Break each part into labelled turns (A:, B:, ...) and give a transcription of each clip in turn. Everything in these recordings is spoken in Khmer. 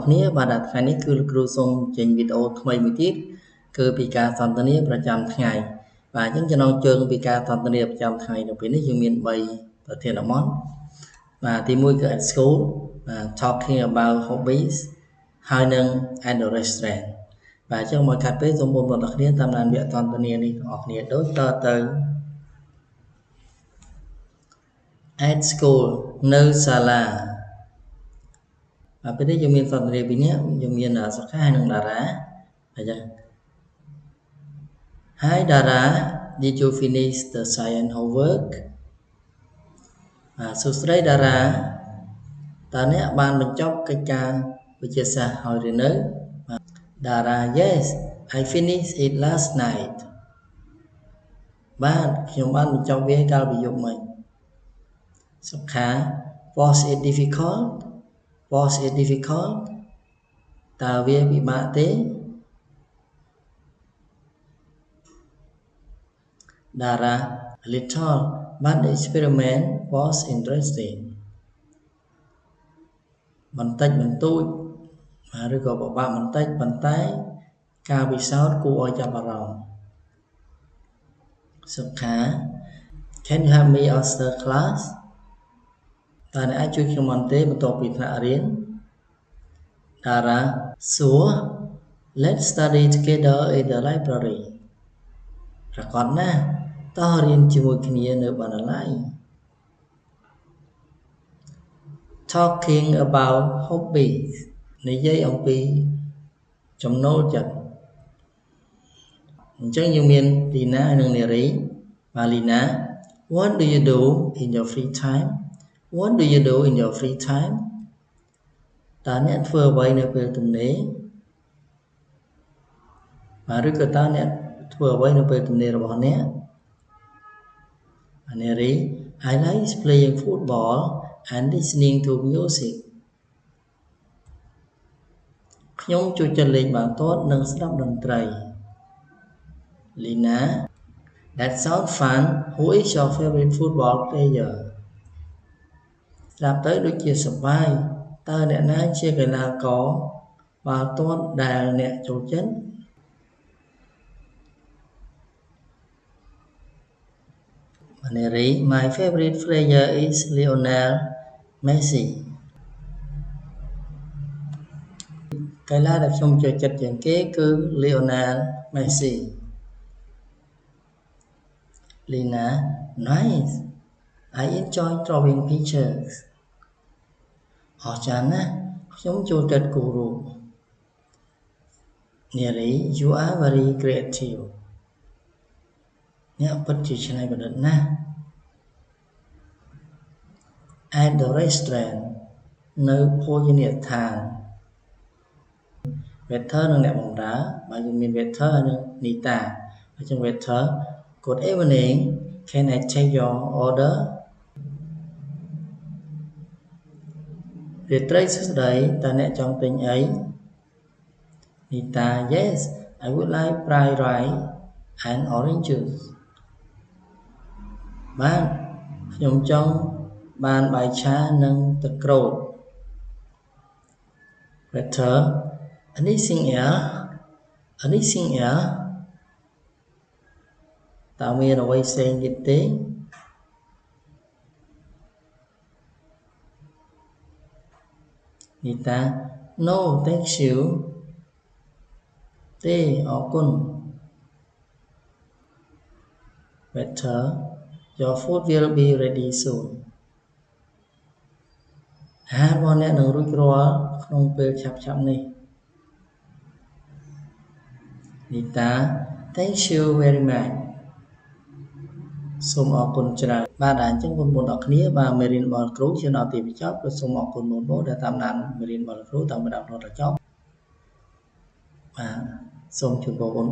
A: គ្នាបាទថ្ងៃនេះគឺលោកគ្រូសូមចេញវីដេអូថ្មីមួយទៀតគឺពីការសន្ទនាប្រចាំថ្ងៃបាទអញ្ចឹងចំណងជើងពីការសន្ទនាប្រចាំថ្ងៃនៅពេលនេះយើងមាន3ប្រធានបទបាទទី1គឺ at school talking about hobbies ហើយនឹង at the restaurant បាទអញ្ចឹងមកកាត់ពេលសូមបងប្អូនទាំងគ្នាតាមដានវគ្គសន្ទនានេះទាំងអស់គ្នាដូចតទៅ at school នៅសាលាពេលនេះយើងមានសន្ទនាពីរនាក់យើងមានសុខាហើយនិងតារាអញ្ចឹង Hi Dara did you finish the science homework សួស្តីតារាតើអ្នកបានបញ្ចប់កិច្ចការវិទ្យាសាស្ត្រហើយឬនៅ Dara yes I finished it last night បាទខ្ញុំបានបញ្ចប់វាកាលពីយប់មិញសុខា Was it difficult តើវាពិបាកទេ Dara a little but the experiment was interesting បន្តិចបន្តួចឬក៏ពិបាកបន្តិចប៉ុន្តែការពិសោធន៍គួរឲ្យចាប់អារម្មណ៍សុខា Can you help me after class តើអ្នកអាចជួយខ្ញុំបន្តិចបន្ទាប់ពីថ្នាក់រៀន Dara Sure let's study together in the library ប្រកបណាស់តោះរៀនជាមួយគ្នានៅបណ្ណាល័យ Talking about hobbies និយាយអំពីចំណូលចិត្តអញ្ចឹងយើងមានលីណានិងនារីបាទលីណា What do you do in your free time តើអ្នកធ្វើអ្វីនៅពេលទំនេរបាទឬក៏តើអ្នកធ្វើអ្វីនៅពេលទំនេររបស់អ្នកនារី I like playing football and listening to music ខ្ញុំចូលចិត្តលេងបាល់ទាត់និងស្ដាប់តន្ត្រី Lina That sounds fun Who is your favorite football player ស្ដាប់ទៅដូចជាសប្បាយតើអ្នកណាជាកីឡាករបាល់ទាត់ដែលអ្នកចូលចិត្តនារី My favorite player is Lionel Messi កីឡាដែលខ្ញុំចូលចិត្តជាងគេគឺ Lionel Messi Lina Nice I enjoy drawing pictures អស្ចារ្យណាស់ខ្ញុំចូលចិត្តគូររូបនារី You are very creative អ្នកពិតជាច្នៃប្រឌិតណាស់ At the restaurant នៅភោជនីយដ្ឋាន waiter និងអ្នកបម្រើបាទយើងមាន waiter ហើយនិងនីតាអញ្ចឹង waiter Good evening Can I take your order រាត្រីសួស្តីតើអ្នកចង់ទិញអីនីតា Yes I would like fried rice and orange juice បាទខ្ញុំចង់បានបាយឆានិងទឹកក្រូច Waiter Anything else តើមានអ្វីផ្សេងទៀតទេនីតា No thank you ទេអរគុណ Waiter Your food will be ready soon អាហាររបស់អ្នកនឹងរួចរាល់ក្នុងពេលឆាប់ៗនេះនីតា Thank you very much សូមអរគុណច្រើនបាទអញ្ចឹងបងប្អូនទាំងគ្នាបាទមេរៀនរបស់គ្រូជាដល់ទីបញ្ចប់ក៏សូមអរគុណបងប្អូនដែលតាមដានមេរៀនរបស់គ្រូតាមបណ្ដាប់ដល់ចប់បាទសូមជូនបងប្អូន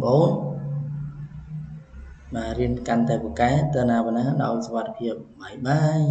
A: បាទរៀនកាន់តែពូកែទៅណាបណ្ណាដោយសុវត្ថិភាពបាយបាយ